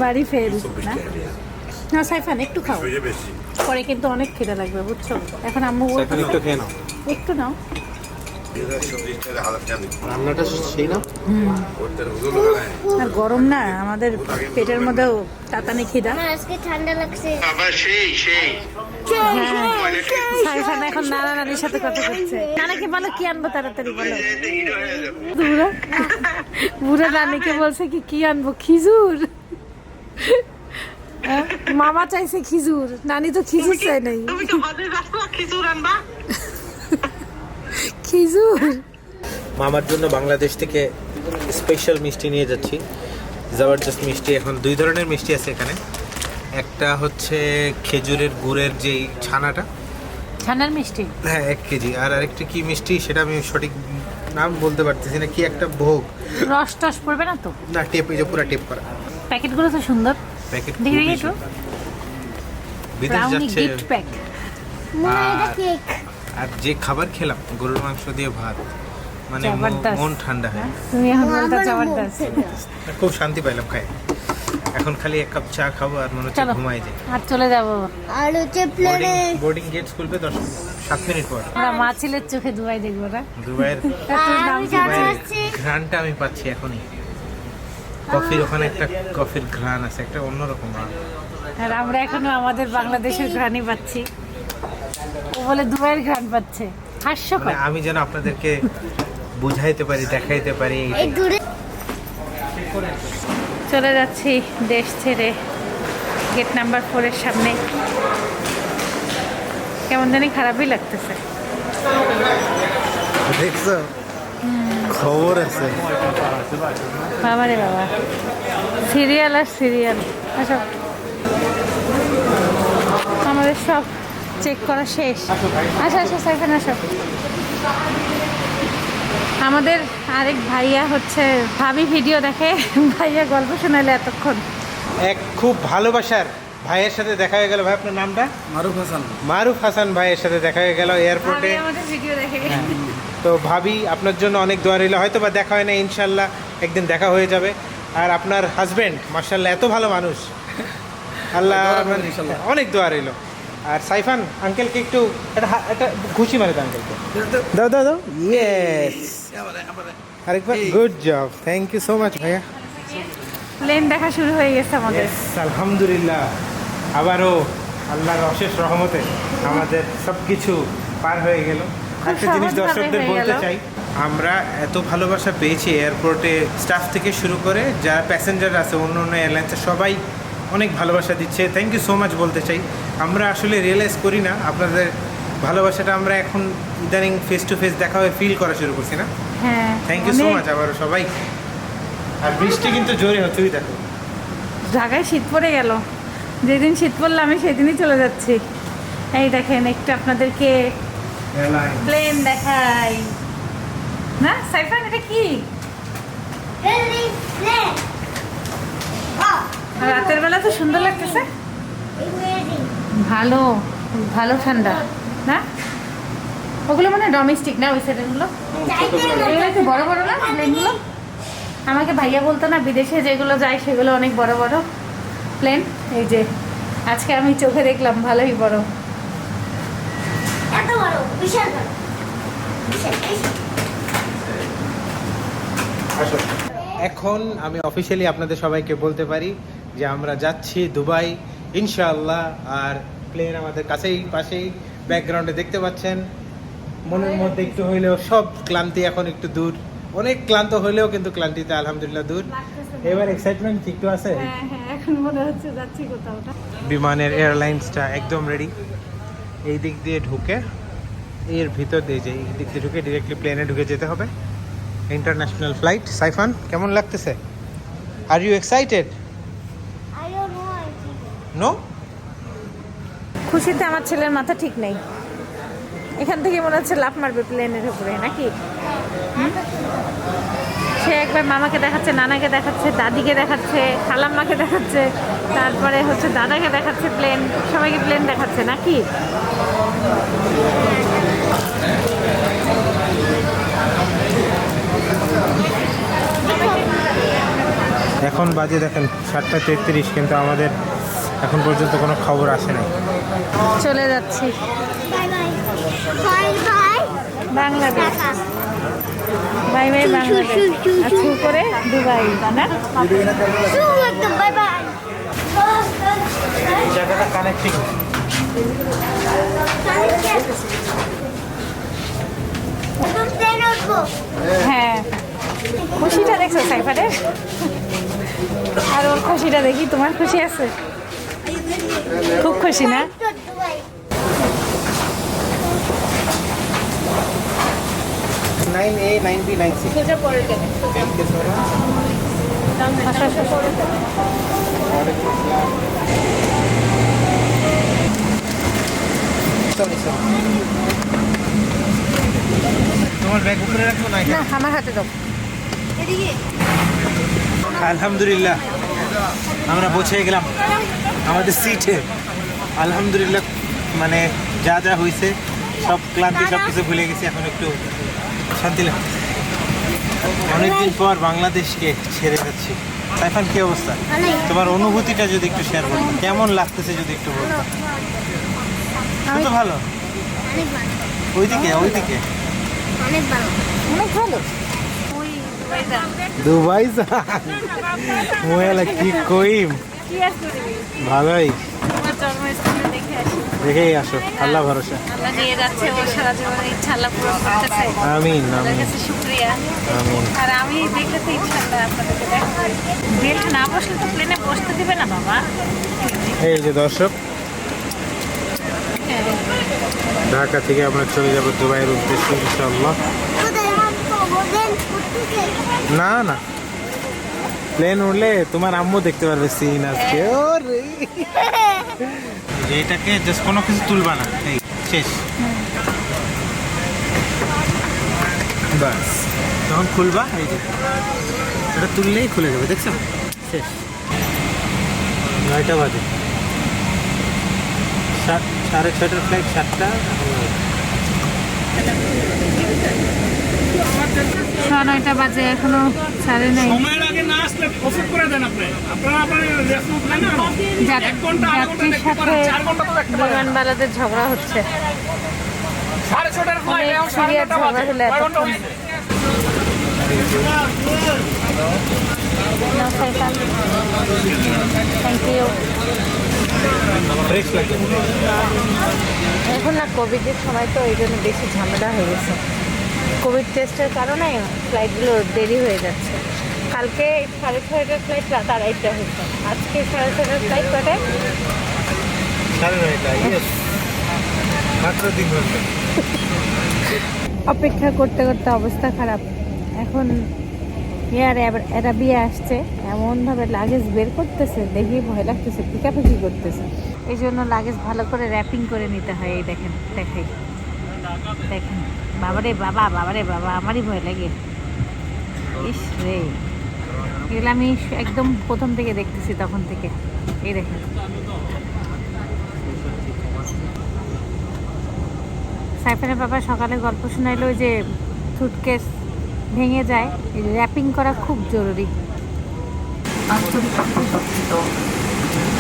[SPEAKER 1] বাড়ি ফেল না? না সাইফান, একটু খাও, পরে কিন্তু অনেক খিদে লাগবে, বুঝছো? এখন আম্মু
[SPEAKER 2] এখন একটু খেয়ে নাও।
[SPEAKER 1] একটু নাও।
[SPEAKER 2] রান্নাটা সেই না?
[SPEAKER 1] আর গরম না, আমাদের পেটের মধ্যেও তাতানি খিদা।
[SPEAKER 3] আমার আজকে ঠান্ডা লাগছে।
[SPEAKER 1] সাইফান এখন নানা নানির সাথে কথা বলছে। নানাকে বলো কি আনবো তাড়াতাড়ি বলো। বুড়া বুড়া নানিকে বলছে কি আনবো? খিজুর। মামা চাইছে খিজুর, নানি তো খিজুর চাই নাই। খিজুর
[SPEAKER 2] মামার জন্য বাংলাদেশ থেকে স্পেশাল মিষ্টি নিয়ে যাচ্ছি, জবরদস্ত মিষ্টি। এখন 2 ধরনের মিষ্টি আছে এখানে। একটা হচ্ছে খেজুরের গুড়ের যেই ছানাটা,
[SPEAKER 1] ছানার মিষ্টি,
[SPEAKER 2] হ্যাঁ 1 কেজি। আর আরেকটা কি মিষ্টি সেটা আমি সঠিক নাম বলতে পারতেছি না, কি একটা ভোগ।
[SPEAKER 1] রস টস পড়বে না তো?
[SPEAKER 2] না, টেপ, এই যে পুরো টেপ করা।
[SPEAKER 1] প্যাকেটগুলো তো সুন্দর,
[SPEAKER 2] প্যাকেট
[SPEAKER 1] দেখি দেখি একটু।
[SPEAKER 2] বিদেশ
[SPEAKER 1] ব্রাউনি
[SPEAKER 2] যাচ্ছে।
[SPEAKER 1] Gift pack.
[SPEAKER 3] মনে হয় এটা কেক।
[SPEAKER 2] আর যে খাবার খেলাম গরুর মাংস দিয়ে ভাত, মানে
[SPEAKER 1] জবরদস্ত।
[SPEAKER 2] মন ঠান্ডা হয়।
[SPEAKER 1] তুমি এখন বলতে জবরদস্ত।
[SPEAKER 2] খুব শান্তি পাইলাম খাই। এখন খালি 1 কাপ চা খাবো আর মনে হচ্ছে
[SPEAKER 1] চলো
[SPEAKER 2] ঘুমাই যাই।
[SPEAKER 1] আর চলে যাব।
[SPEAKER 3] আর হচ্ছে প্লেনে
[SPEAKER 2] বোর্ডিং গেট খুলবে 7 মিনিট পর।
[SPEAKER 1] আমরা মা ছেলের চোখে দুবাই দেখবো না?
[SPEAKER 2] দুবাইয়ের
[SPEAKER 3] আমি জানা যাচ্ছি।
[SPEAKER 2] ঘ্রাণটা আমি পাচ্ছি এখনই। কফির ওখানে একটা কফির ঘ্রাণ আছে, একটা অন্যরকম ঘ্রাণ।
[SPEAKER 1] আর আমরা এখনো আমাদের বাংলাদেশের ঘ্রাণই পাচ্ছি, ও বলে দুবাইয়ের ঘ্রাণ পাচ্ছে। হাস্যকর।
[SPEAKER 2] মানে আমি যেন আপনাদেরকে বুঝাইতে পারি, দেখাইতে পারি।
[SPEAKER 3] এই দূরে
[SPEAKER 1] চলে যাচ্ছি দেশ ছেড়ে, গেট নাম্বার 4 এর সামনে। কেমন জানি খারাপই লাগতেছে।
[SPEAKER 2] দেখছো, খবর আছে।
[SPEAKER 1] বাবা রে বাবা, সিরিয়াল আর সিরিয়াল। আসো, আমাদের সব চেক করা শেষ। আচ্ছা আচ্ছা সাইফান আসো। আমাদের আরেক ভাইয়া হচ্ছে, ভাবি ভিডিও দেখে, ভাইয়া গল্প শোনালে এতক্ষণ।
[SPEAKER 2] এক খুব ভালোবাসার ভাইয়ের সাথে দেখা হয়ে গেল। ভাই আপনার নামটা?
[SPEAKER 4] মারুফ হাসান।
[SPEAKER 2] মারুফ হাসান ভাইয়ের সাথে দেখা হয়ে গেল এয়ারপোর্টে।
[SPEAKER 1] ভাবি আমাদের ভিডিও দেখে।
[SPEAKER 2] তো ভাবি আপনার জন্য অনেক দোয়া রইল, হয়তো বা দেখা হয় না, ইনশাল্লাহ একদিন দেখা হয়ে যাবে। আর আপনার হাজবেন্ড মাশাআল্লাহ এত ভালো মানুষ, আল্লাহ অনেক দোয়া রইল। আর সাইফান আঙ্কেলকে একটু একটা খুশি মারে আঙ্কেলকে দাও দাও দাও। ইয়েস, আরেকবার। Good job, thank you so much ভাইয়া।
[SPEAKER 1] প্লেন দেখা শুরু হয়ে গেছে আমাদের।
[SPEAKER 2] আলহামদুলিল্লাহ, আবারও আল্লাহর অশেষ রহমতে আমাদের সব কিছু পার হয়ে গেল। একটা জিনিস
[SPEAKER 1] সহজভাবে
[SPEAKER 2] দর্শকদের
[SPEAKER 1] হয়ে
[SPEAKER 2] বলতে
[SPEAKER 1] গেল।
[SPEAKER 2] চাই, আমরা এত ভালোবাসা পেয়েছি এয়ারপোর্টে, স্টাফ থেকে শুরু করে যারা প্যাসেঞ্জার আছে অন্য অন্য এয়ারলাইন্সে সবাই অনেক ভালোবাসা দিচ্ছে। থ্যাংক ইউ সো মাচ বলতে চাই। আমরা আসলে রিয়েলাইজ করি না আপনাদের ভালোবাসাটা আমরা এখন ইদানিং ফেস টু ফেস দেখা হয়ে ফিল করা শুরু করছি না।
[SPEAKER 1] হ্যাঁ,
[SPEAKER 2] থ্যাংক ইউ সো মাচ আবার সবাই। আর বৃষ্টি কিন্তু জোরে হচ্ছে, ওই দেখো
[SPEAKER 1] ঢাকায় শীত পড়ে গেল। যেদিন শীত পড়লো আমি সেদিনই চলে যাচ্ছি। এই দেখেন একটু আপনাদেরকে প্লেন দেখাই না। সাইফান এটা কি?
[SPEAKER 3] Building plan. Wow.
[SPEAKER 1] রাতের বেলা তো সুন্দর লাগতেছে।
[SPEAKER 3] Amazing.
[SPEAKER 1] ভালো ভালো ঠান্ডা না? ওগুলো মানে ডোমেস্টিক না ওই সাইডেরগুলো? এগুলো একটু বড় বড় না প্লেনগুলো? আমাকে ভাইয়া বলতো না বিদেশে যেগুলো যায় সেগুলো অনেক বড় বড় প্লেন। এই যে আজকে আমি চোখে দেখলাম ভালোই বড়।
[SPEAKER 3] এত বড়, বিশাল বড়। বিশাল, বিশাল।
[SPEAKER 2] এখন আমি অফিসিয়ালি আপনাদের সবাইকে বলতে পারি যে আমরা যাচ্ছি দুবাই ইনশাআল্লাহ। আর প্লেন আমাদের কাছেই পাশেই, ব্যাকগ্রাউন্ডে দেখতে পাচ্ছেন। মনের মধ্যে একটু হইলেও সব ক্লান্তি এখন একটু দূর, অনেক ক্লান্ত হইলেও কিন্তু ক্লান্তিতে আলহামদুলিল্লাহ দূর। এবার এক্সাইটমেন্ট একটু আছে।
[SPEAKER 1] হ্যাঁ হ্যাঁ, এখন মনে হচ্ছে যাচ্ছি কোথাও।
[SPEAKER 2] বিমানের এয়ারলাইন্সটা একদম রেডি। এই দিক দিয়ে ঢুকে, এর ভিতর দিয়ে যে এই দিক দিয়ে ঢুকে ডিরেক্টলি প্লেনে ঢুকে যেতে হবে। International flight. সাইফান কেমন লাগতেছে? Are you excited?
[SPEAKER 3] I don't know anything.
[SPEAKER 2] No?
[SPEAKER 1] খুশিতে আমার ছেলের মাথা ঠিক নেই। এখান থেকে মনে হচ্ছে লাফ মারবে প্লেনের উপরে নাকি? সে একবার মামাকে দেখাচ্ছে, নানাকে দেখাচ্ছে, দাদিকে দেখাচ্ছে, খালাম্মাকে দেখাচ্ছে, তারপরে হচ্ছে দাদাকে দেখাচ্ছে প্লেন, সবাইকে প্লেন দেখাচ্ছে নাকি?
[SPEAKER 2] এখন বাজে দেখেন 7:33, কিন্তু আমাদের এখন পর্যন্ত কোনো খবর আসে নাই।
[SPEAKER 1] চলে যাচ্ছি
[SPEAKER 3] Bye bye. Bye bye.
[SPEAKER 1] Bangladesh.
[SPEAKER 3] Tata.
[SPEAKER 1] Bye bye Bangladesh. আর ছু করে দুবাই না?
[SPEAKER 3] Shoo একদম, bye bye.
[SPEAKER 2] জায়গাটা কানেক্টিং।
[SPEAKER 3] একদম ট্রেনে উঠবো।
[SPEAKER 1] হ্যাঁ, খুশিটা দেখছো সাইফারের? আর ওর খুশিটা দেখি। তোমার খুশি আছে? খুব খুশি না?
[SPEAKER 3] দুবাই।
[SPEAKER 2] 9A 9B 9C। তোমার ব্যাগ উপরে রাখবো না?
[SPEAKER 1] না, আমার হাতে দাও।
[SPEAKER 3] এদিকে।
[SPEAKER 2] আলহামদুলিল্লাহ আমরা পৌঁছে গেলাম আমাদের সিটে। আলহামদুলিল্লাহ, মানে যা যা হয়েছে সব ক্লান্তি সব কিছু ভুলে গেছি। এখন একটু শান্তি লাগছে। অনেকদিন পর বাংলাদেশকে ছেড়ে যাচ্ছি। সাইফান কি অবস্থা? তোমার অনুভূতিটা যদি একটু শেয়ার করো, কেমন লাগতেছে যদি একটু বলতো। তো ভালো।
[SPEAKER 3] অনেক ভালো।
[SPEAKER 2] ওইদিকে ওইদিকে
[SPEAKER 3] অনেক ভালো।
[SPEAKER 1] অনেক ভালো।
[SPEAKER 2] দুবাই মোয়ালা কি কইম।
[SPEAKER 1] কি আর করবি?
[SPEAKER 2] ভালোই,
[SPEAKER 1] তোমার জন্মস্থানে দেখে আসি।
[SPEAKER 2] দেখেই আসো। আল্লাহ ভরসা।
[SPEAKER 1] আল্লাহ নিয়ে যাচ্ছে, ও সারা জীবনের ইচ্ছা আল্লাহ পূরণ করতেছে।
[SPEAKER 2] আমিন
[SPEAKER 1] আল্লাহর
[SPEAKER 2] আমিন
[SPEAKER 1] কাছে শুকরিয়া।
[SPEAKER 2] আমিন।
[SPEAKER 1] আর আমি দেখতেছি ইনশাআল্লাহ আপনাদেরকে দেখাবো। বেল্ট না বসলে তো প্লেনে বসতে দিবে না বাবা।
[SPEAKER 2] এই যে দর্শক,
[SPEAKER 1] হ্যাঁ।
[SPEAKER 2] ঢাকা থেকে আমরা চলে যাব দুবাইয়ের উদ্দেশ্যে ইনশাআল্লাহ।
[SPEAKER 3] কোথায় আম্মু বলেন উঠতেছে?
[SPEAKER 2] না না, প্লেন উঠলে তোমার আম্মু দেখতে পারবে সিন আজকে। ওরে এটাকে জাস্ট কোনো কিছু তুলবা না, এই শেষ। বাস যখন খুলবা, এই যে এটা তুললেই খুলে যাবে, দেখছো? শেষ। 9টা বাজে, 6:30টার ফ্লাইট, 7টা।
[SPEAKER 1] 9:30 বাজে, এখনো ছাড়ে নাই।
[SPEAKER 5] সময়ের আগে না আসলে প্রসেস করে দেন আপনি। আপনারা আপনার রেসপন্স নেন না। এক ঘন্টা আধা ঘন্টা
[SPEAKER 1] যাত্রীর
[SPEAKER 5] দেখতে
[SPEAKER 1] সাথে
[SPEAKER 5] পারেন, 4 ঘন্টা তো দেখতে পারেন।
[SPEAKER 1] বিমানবালাদের ঝগড়া হচ্ছে।
[SPEAKER 5] 6:30টার ফ্লাইট,
[SPEAKER 1] অনেক
[SPEAKER 5] এখন
[SPEAKER 1] সিরিয়াস
[SPEAKER 5] 9:30
[SPEAKER 1] ঝগড়া
[SPEAKER 5] বাজে।
[SPEAKER 1] হলো
[SPEAKER 5] কয় ঘন্টা
[SPEAKER 1] এতক্ষণ।
[SPEAKER 5] হয়েছে?
[SPEAKER 1] No, thank you.
[SPEAKER 2] ফ্রেশ লাগে।
[SPEAKER 1] এখন না কোভিডের সময় তো এই জন্য বেশি ঝামেলা হয়ে গেছে। কোভিড টেস্টের কারণে ফ্লাইটগুলো দেরি হয়ে যাচ্ছে। কালকে 6:30টার ফ্লাইট রাত 2:30টা হয়েছে, আজকে 6:30টার ফ্লাইট কটায়? অপেক্ষা করতে করতে অবস্থা খারাপ। এখন এয়ার অ্যারাবিয়া আসছে, এমনভাবে লাগেজ বের করতেছে, দেখেই ভয় লাগতেছে, পিকাপিকি করতেছে। এই জন্য লাগেজ ভালো করে র্যাপিং করে নিতে হয়। এই দেখেন, দেখাই, দেখেন, বাবারে বাবা, বাবারে বাবা, আমারই ভয় লাগে। ইস রে, এগুলো আমি একদম প্রথম থেকে দেখতেছি, তখন থেকে। এই দেখেন, সাইফানের বাবা সকালে গল্প শোনাইলো যে সুটকেস ভেঙে যায়, এই র্যাপিং করা খুব জরুরি।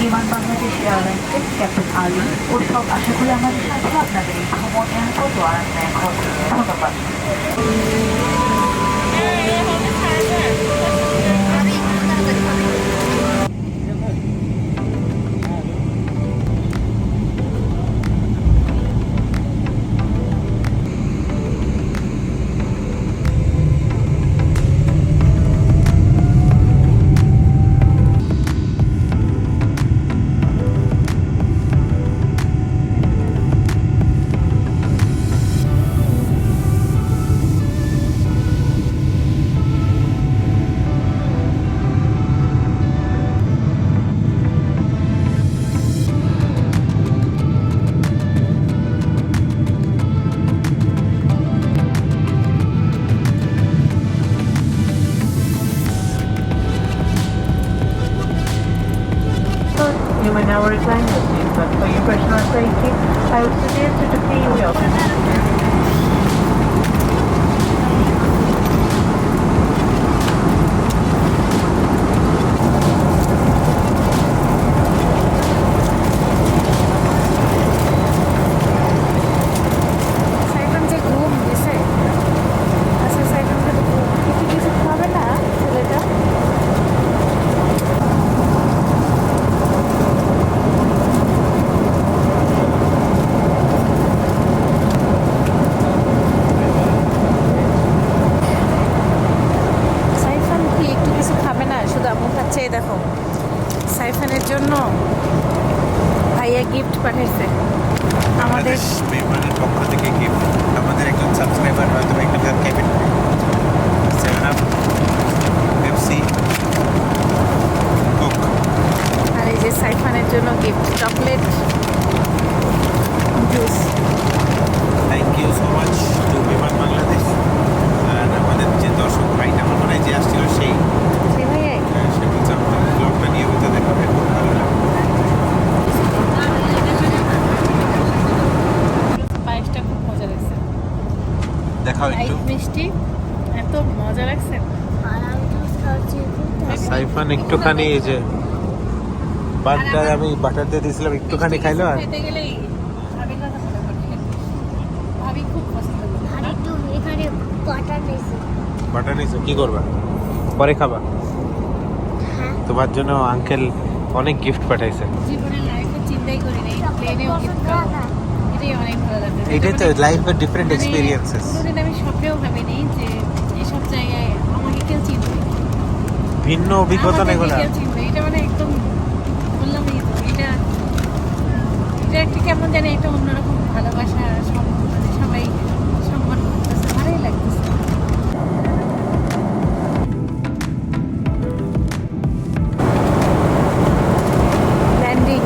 [SPEAKER 6] বিমান বাংলাদেশ এয়ারলাইন্সের ক্যাপ্টেন আলী উৎসব আশা করি আমাদের সাথে আপনাদের এই ভ্রমণ নিরাপদ ও আরামদায়ক হবে। ধন্যবাদ। You may now recline your seat, but for your personal safety, I would suggest you to pay your
[SPEAKER 1] Saifan যে ঘুম দিছে, আচ্ছা সাইফানকে তো কিছু খাবে না ছেলেটা? সাইফান কি একটু কিছু খাবে না? শুধু আমু খাচ্ছে। এই দেখো, সাইফানের জন্য ভাইয়া গিফট পাঠাইছে আমাদের।
[SPEAKER 2] মেহমানের পক্ষ থেকে গিফট, আমাদের একজন সাবস্ক্রাইবার হয়তো একটা ক্যাবিন 7 পেপসি কোক।
[SPEAKER 1] আর এই যে সাইফানের জন্য gift, chocolate juice.
[SPEAKER 2] Thank you so much to Biman Bangladesh. আর আমাদের যে দর্শক ভাইটা আমার মনে হয় যে আসছিল সেই
[SPEAKER 1] সেই ভাইয়াই
[SPEAKER 2] সে বলছে আমাদের ব্লগটা নিয়মিত দেখাবে, খুব ভালো লাগে।
[SPEAKER 1] পায়েসটা খুব মজা লাগছে,
[SPEAKER 2] দেখাও একটু।
[SPEAKER 1] লাইট মিষ্টি, এত মজা লাগছে।
[SPEAKER 3] আর আমি তো খাচ্ছি
[SPEAKER 2] সাইফান একটুখানি এই যে বাটার, আমি বাটার দিয়ে দিয়েছিলাম, একটুখানি খাইলো। আর
[SPEAKER 1] খেতে গেলেই ভাবির কথা মনে পড়ে। ভাবি খুব পছন্দ করে।
[SPEAKER 3] আর একটু এখানে বাটার নিয়েছি।
[SPEAKER 2] বাটার নিয়েছো, কি করবা পরে খাবা?
[SPEAKER 3] হ্যাঁ,
[SPEAKER 2] তোমার জন্য আঙ্কেল অনেক গিফট পাঠাইছে।
[SPEAKER 1] জীবনের লাইফে চিন্তাই করি নাই প্লেনেও গিফট পাবো, এটাই অনেক ভালো লাগছে।
[SPEAKER 2] এটাই তো লাইফের ডিফারেন্ট এক্সপিরিয়েন্সেস।
[SPEAKER 1] কোনোদিন আমি স্বপ্নেও ভাবিনি যে এসব জায়গায় আমাকে কেউ চিনবে,
[SPEAKER 2] ভিন্ন অভিজ্ঞতা
[SPEAKER 1] আমাকে
[SPEAKER 2] এগুলো।
[SPEAKER 1] কেউ চিনবে। এটা মানে একদম বললামই তো, এটা একটা কেমন জানি একটা অন্যরকম ভালোবাসা, মানে সবাই সম্মান করতেছে, ভালোই লাগতেছে। ল্যান্ডিং।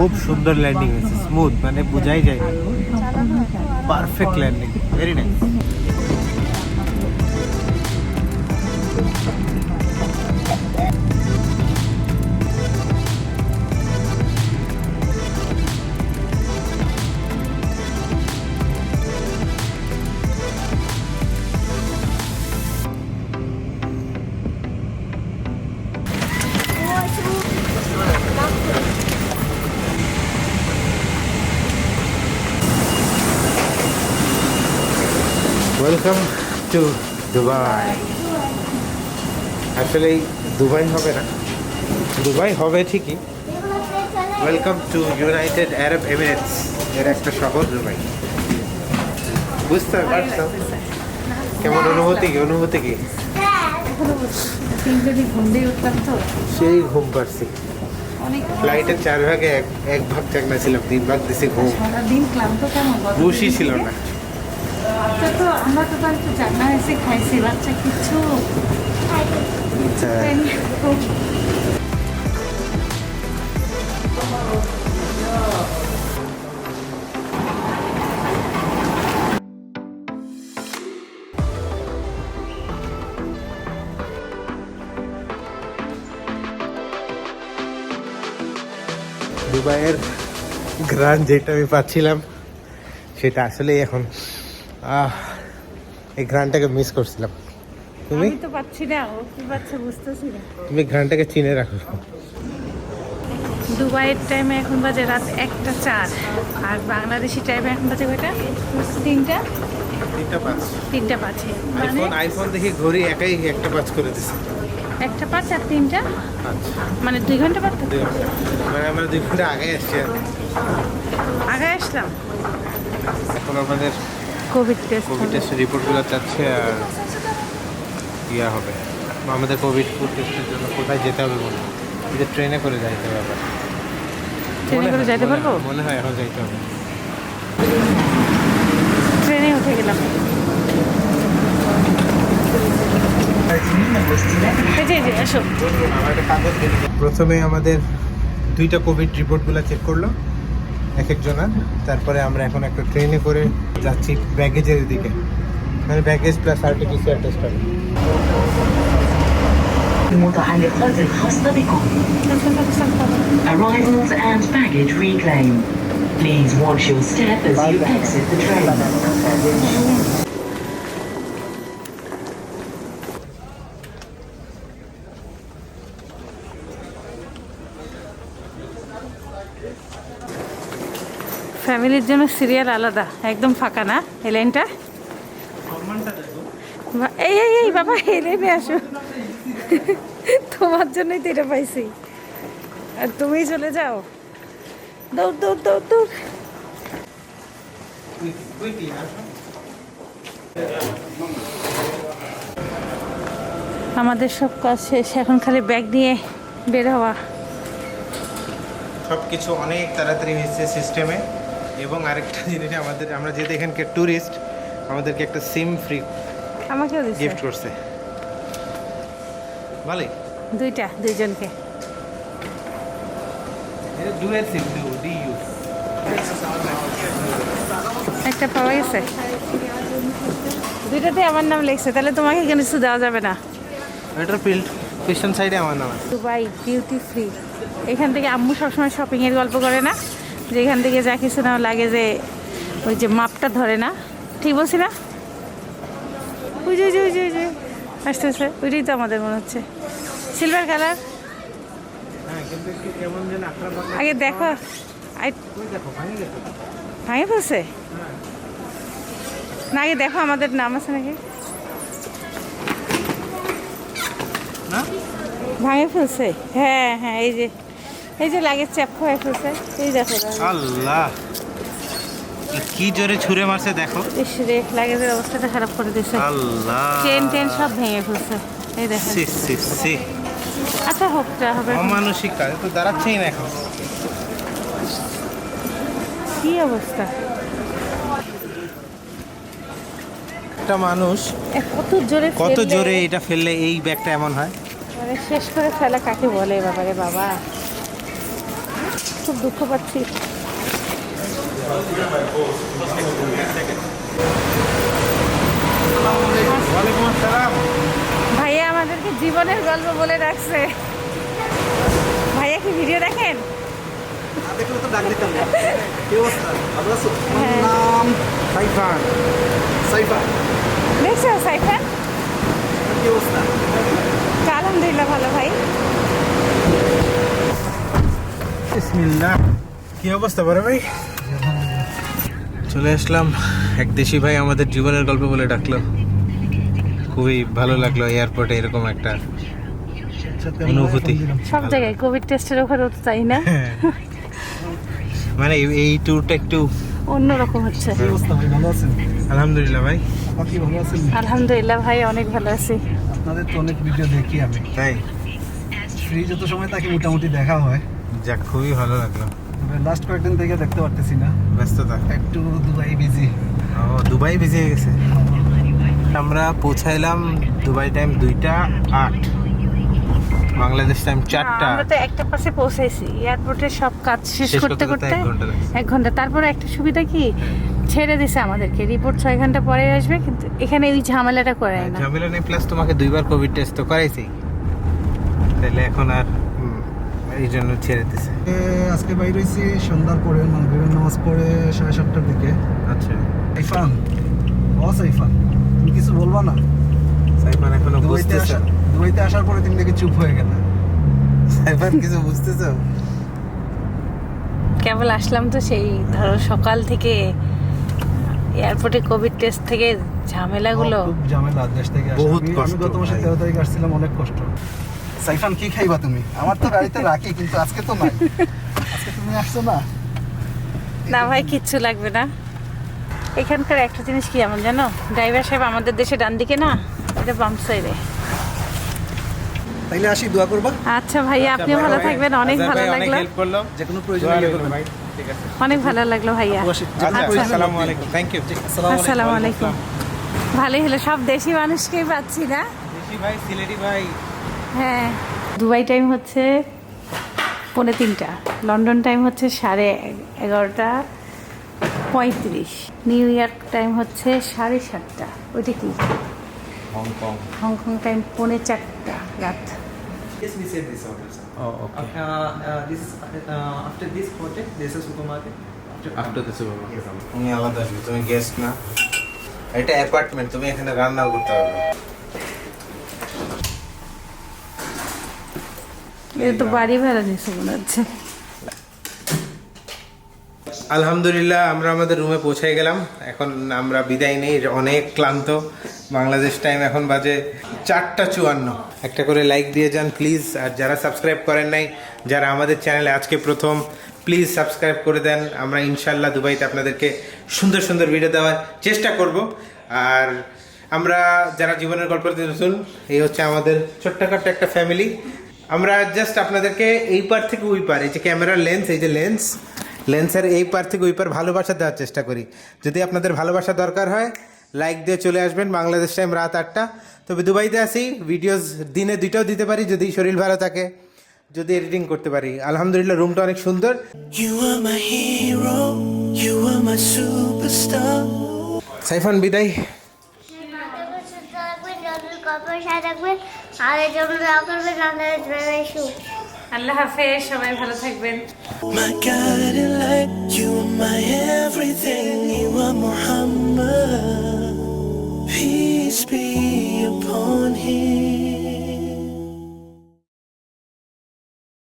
[SPEAKER 2] খুব সুন্দর ল্যান্ডিং হয়েছে, স্মুথ, মানে বোঝাই যায় না, perfect landing, very nice. Welcome to Dubai. আসলে দুবাই হবে না, দুবাই হবে ঠিকই। Welcome to United Arab Emirates, এর একটা শহর দুবাই। বুঝতে পারছো কেমন অনুভূতি? অনুভূতি কি?
[SPEAKER 1] তিনজনই ঘুম দিয়ে উঠলাম তো,
[SPEAKER 2] সেই ঘুম পাচ্ছি।
[SPEAKER 1] অনেক
[SPEAKER 2] ফ্লাইটের 4 ভাগে এক ভাগ চাকনা ছিলাম, 3 ভাগ দিছি ঘুম,
[SPEAKER 1] সারাদিন ক্লান্ত কেমন
[SPEAKER 2] বুঝই ছিল না।
[SPEAKER 1] তো আমরা তো তার একটু জানা হয়েছে, খাইছি, বাচ্চা কিচ্ছু
[SPEAKER 2] দুবাইয়ের গ্রান যেটা আমি পাচ্ছিলাম সেটা আসলে এখন এই গ্রানটাকে মিস করছিলাম। তুমি
[SPEAKER 1] আমি তো পাচ্ছি না, ও কি পাচ্ছে বুঝতেছি না।
[SPEAKER 2] তুমি গ্রানটাকে চিনে রাখো।
[SPEAKER 1] দুবাইয়ের টাইমে এখন বাজে রাত 1:04, আর বাংলাদেশি টাইমে এখন বাজে কয়টা? 3টা 3:05। মানে
[SPEAKER 2] আইফোন দেখি ঘড়ি একাই 1:05 করে দিছে।
[SPEAKER 1] 1:05 আর 3টা,
[SPEAKER 2] আচ্ছা,
[SPEAKER 1] মানে 2 ঘন্টা পার্থক্য।
[SPEAKER 2] 2 ঘন্টা, মানে আমরা 2 ঘন্টা আগে আসছি আর কি।
[SPEAKER 1] আগে আসলাম।
[SPEAKER 2] এখন আমাদের
[SPEAKER 1] কোভিড টেস্ট
[SPEAKER 2] কোভিড টেস্টের রিপোর্টগুলো চাচ্ছে, আর ইয়া হবে আমাদের কোভিড টেস্টের জন্য কোথায় যেতে হবে বলে, এটা ট্রেনে করে যাইতে হবে আবার।
[SPEAKER 1] ট্রেনে করে যাইতে পারবো?
[SPEAKER 2] মনে হয় এখন যাইতে হবে।
[SPEAKER 1] ট্রেনে উঠে গেলাম। এই যে এসো।
[SPEAKER 2] প্রথমে আমাদের 2টা কোভিড রিপোর্টগুলো চেক করলো এক একজনের, তারপরে আমরা এখন একটা ট্রেনে করে যাচ্ছি ব্যাগেজের দিকে, মানে ব্যাগেজ প্লাস আরটিপিসিআর টেস্ট হবে।
[SPEAKER 6] المتعلقات الخاصة بكم. Arrivals and baggage reclaim. Please watch your step as you exit the train.
[SPEAKER 1] ফ্যামিলির জন্য সিরিয়াল আলাদা, একদম ফাঁকা না এই লাইনটা। এই এই এই বাবা, এই লাইনে আসো, তোমার জন্যই তো এটা পাইছি, আর তুমিই চলে যাও। দৌড় দৌড় দৌড় দৌড়। আমাদের সব কাজ শেষ, এখন খালি ব্যাগ নিয়ে বের হওয়া।
[SPEAKER 2] সব কিছু অনেক তাড়াতাড়ি হয়েছে সিস্টেমে, এবং আরেকটা জিনিস, আমরা যেহেতু এখানকার ট্যুরিস্ট, আমাদেরকে একটা সিম ফ্রি
[SPEAKER 1] আমাকেও দিচ্ছে
[SPEAKER 2] গিফট করছে। ভালোই,
[SPEAKER 1] 2টা, 2জনকে।
[SPEAKER 2] এটা ডুয়েল সিম, ডিইউ।
[SPEAKER 1] একটা পাওয়া গেছে, 2টাতে আমার নাম লিখছে, তাহলে তোমাকে এখানে কিছু দেওয়া যাবে না।
[SPEAKER 2] এটার পিছন সাইডে আমার নাম আছে।
[SPEAKER 1] Dubai duty free. এখান থেকে আম্মু সবসময় শপিংয়ের গল্প করে না, যে এখান থেকে যা কিছু না লাগে, যে ওই যে মাপটা ধরে না, ঠিক বলছি না? ওই যে ওই যে ওই যে ওই যে আস্তে আস্তে, ওইটাই তো আমাদের মনে হচ্ছে সিলভার কালার।
[SPEAKER 2] হ্যাঁ, কিন্তু একটু কেমন যেন আঁকড়া পাকড়া।
[SPEAKER 1] আগে দেখো,
[SPEAKER 2] ওই দেখো, ভাঙে গেছে।
[SPEAKER 1] ভাঙে ফেলছে না? আগে দেখো আমাদের নাম আছে নাকি।
[SPEAKER 2] না,
[SPEAKER 1] ভাঙে ফেলছে। হ্যাঁ হ্যাঁ, এই যে লাগে চ্যাপ হয়ে ফেলছে, এই দেখো।
[SPEAKER 2] আল্লাহ, কি জোরে ছুঁড়ে মারছে দেখো।
[SPEAKER 1] ইস রে, লাগেজের অবস্থাটা খারাপ করে দিছে।
[SPEAKER 2] আল্লাহ,
[SPEAKER 1] চেন সব ভেঙে ফেলছে, এই দেখো।
[SPEAKER 2] সি সি সি,
[SPEAKER 1] আচ্ছা হোক, যা হবে।
[SPEAKER 2] অমানসিক কাজ তো, দাঁড়াচ্ছেই না এখন।
[SPEAKER 1] কি অবস্থা,
[SPEAKER 2] একটা মানুষ কত জোরে এটা ফেললে এই ব্যাগটা এমন হয়।
[SPEAKER 1] মানে শেষ করে ফেলা কাকে বলে বাবারে বাবা। খুব দুঃখ পাচ্ছি। ভাইয়া আমাদেরকে জীবনের গল্প বলে রাখছে। ভাইয়া কি ভিডিও দেখেন? দেখছো সাইফান? আলহামদুলিল্লাহ ভালো ভাই।
[SPEAKER 2] বিসমিল্লাহ। কি অবস্থা বড় ভাই? চলে আসলাম, এক দেশি ভাই আমাদের জীবনের গল্প বলে ডাকলো। খুবই ভালো লাগলো এয়ারপোর্টে এরকম একটা অনুভূতি।
[SPEAKER 1] সব জায়গায় কোভিড টেস্টের ওখানে তো তাই না,
[SPEAKER 2] মানে এই ট্যুরটা একটু
[SPEAKER 1] অন্যরকম হচ্ছে।
[SPEAKER 7] ভালো আছেন?
[SPEAKER 2] আলহামদুলিল্লাহ ভাই।
[SPEAKER 7] আপনি কি ভালো আছেন?
[SPEAKER 1] আলহামদুলিল্লাহ ভাই, অনেক ভালো আছি।
[SPEAKER 7] আপনাদের তো অনেক ভিডিও দেখি আমি,
[SPEAKER 2] তাই
[SPEAKER 7] ফ্রি যত সময় তাকে মোটামুটি দেখা হয়।
[SPEAKER 2] যাক, খুবই ভালো লাগলো।
[SPEAKER 7] লাস্ট কয়েকদিন থেকে দেখতে পারতেছি না,
[SPEAKER 2] ব্যস্ততা
[SPEAKER 7] একটু দুবাই বিজি।
[SPEAKER 2] ও, দুবাই ভিজে গেছে। আমরা পৌঁছাইলাম দুবাই টাইম 2:08, বাংলাদেশ টাইম 4টা।
[SPEAKER 1] আমরা তো একটা পাশে পৌঁছাইছি, এয়ারপোর্টের সব কাজ শেষ করতে করতে
[SPEAKER 2] 1 ঘন্টা লাগছে।
[SPEAKER 1] 1 ঘন্টা। তারপরে একটা সুবিধা কি, ছেড়ে দিছে আমাদেরকে, রিপোর্ট 6 ঘন্টা পরে আসবে, কিন্তু এখানে ওই ঝামেলাটা করে না।
[SPEAKER 2] ঝামেলা নেই, প্লাস তোমাকে 2বার কোভিড টেস্ট তো করাইছি, তাহলে এখন আর এই জন্য ছেড়ে দিছে।
[SPEAKER 7] আজকে বাইর হয়েছি সন্ধ্যার পরে, মাগরিবের নামাজ পড়ে 7:30টার দিকে।
[SPEAKER 2] আচ্ছা,
[SPEAKER 7] সাইফান, ও সাইফান, তুমি কিছু বলবা না?
[SPEAKER 2] সাইফান এখনো বুঝতেছ?
[SPEAKER 7] দুবাইতে আসার পরে তুমি দেখে চুপ হয়ে গেলে।
[SPEAKER 2] সাইফান কিছু বুঝতেছ?
[SPEAKER 1] কেবল আসলাম তো, সেই ধরো সকাল থেকে এয়ারপোর্টে কোভিড টেস্ট থেকে ঝামেলাগুলো।
[SPEAKER 7] খুব ঝামেলা দেশ থেকে আসা।
[SPEAKER 2] বহুত
[SPEAKER 7] আমি
[SPEAKER 2] কষ্ট
[SPEAKER 7] গত মাসে
[SPEAKER 2] ভাই।
[SPEAKER 7] 13 তারিখ আসছিলাম, অনেক কষ্ট। সাইফান, কি খাইবা তুমি? আমার তো গাড়িতে রাখি, কিন্তু আজকে তো নাই। আজকে তুমি আসছো না?
[SPEAKER 1] না ভাই, কিচ্ছু লাগবে না। এখানকার একটা জিনিস কি এমন জানো, ড্রাইভার সাহেব আমাদের দেশে ডান দিকে না, এটা বাম সাইডে।
[SPEAKER 7] তাইলে আসি, দোয়া করবা।
[SPEAKER 1] আচ্ছা ভাইয়া, আপনিও ভালো থাকবেন। অনেক ভালো লাগলো,
[SPEAKER 2] হেল্প করলো,
[SPEAKER 7] যে কোনো প্রয়োজন হলে করবেন।
[SPEAKER 2] ঠিক আছে।
[SPEAKER 1] অনেক ভালো লাগলো ভাইয়া।
[SPEAKER 2] আচ্ছা, আসসালামু আলাইকুম। Thank you.
[SPEAKER 1] আসসালামু আলাইকুম। ভালোই হলো, সব দেশি মানুষকেই পাচ্ছি না।
[SPEAKER 2] দেশি ভাই, সিলেটি ভাই।
[SPEAKER 1] হ্যাঁ, দুবাই টাইম হচ্ছে 3:45, লন্ডন টাইম হচ্ছে 11:35, নিউ ইয়র্ক টাইম হচ্ছে 7:30। ওইটা কি?
[SPEAKER 2] হংকং।
[SPEAKER 1] হংকং টাইম 3:45 রাত।
[SPEAKER 8] Yes, we said this hotel, sir.
[SPEAKER 2] ও, okay.
[SPEAKER 8] This after this hotel, there's a supermarket.
[SPEAKER 2] After the supermarket. তুমি আলাদা আসবে, তুমি গেস্ট না। এটা অ্যাপার্টমেন্ট, তুমি এখানে রান্নাও করতে পারবে।
[SPEAKER 1] এটা তো বাড়ি ভাড়া নিয়েছে মনে হচ্ছে।
[SPEAKER 2] আলহামদুলিল্লাহ, আমরা আমাদের রুমে পৌঁছে গেলাম। এখন আমরা বিদায় নেই, অনেক ক্লান্ত। বাংলাদেশ টাইম এখন বাজে 4:54। একটা করে লাইক দিয়ে যান প্লিজ। আর যারা সাবস্ক্রাইব করেন নাই, যারা আমাদের চ্যানেলে আজকে প্রথম, প্লিজ সাবস্ক্রাইব করে দেন। আমরা ইনশাল্লাহ দুবাইতে আপনাদেরকে সুন্দর সুন্দর ভিডিও দেওয়ার চেষ্টা করব। আর আমরা যারা জীবনের গল্পতে নতুন, এই হচ্ছে আমাদের ছোট্টখাট্ট একটা ফ্যামিলি। আমরা জাস্ট আপনাদেরকে এই পার থেকে ওই পার, এই যে ক্যামেরার লেন্স, এই যে লেন্সের এই পার থেকে ওই পার ভালোবাসা দেওয়ার চেষ্টা করি। যদি আপনাদের ভালোবাসা দরকার হয়, লাইক দিয়ে চলে আসবেন। বাংলাদেশ টাইম রাত 8টা। তবে দুবাইতে আসি, ভিডিওস দিনে 2টাও দিতে পারি যদি শরীর ভালো থাকে, যদি এডিটিং করতে পারি। আলহামদুলিল্লাহ, রুমটা অনেক সুন্দর।
[SPEAKER 9] You are my hero, you are my superstar.
[SPEAKER 2] Saifan, বিদায়।
[SPEAKER 3] সুস্থ থাকবেন, যতদিন পয়সা থাকবেন, আর এই জন্য দোয়া করবেন। আপনাদের জন্য সুখ।
[SPEAKER 1] আল্লাহ হাফেজ, সবাই ভালো থাকবেন।
[SPEAKER 9] My guiding light, you are my everything, you are Muhammad. Peace be upon him.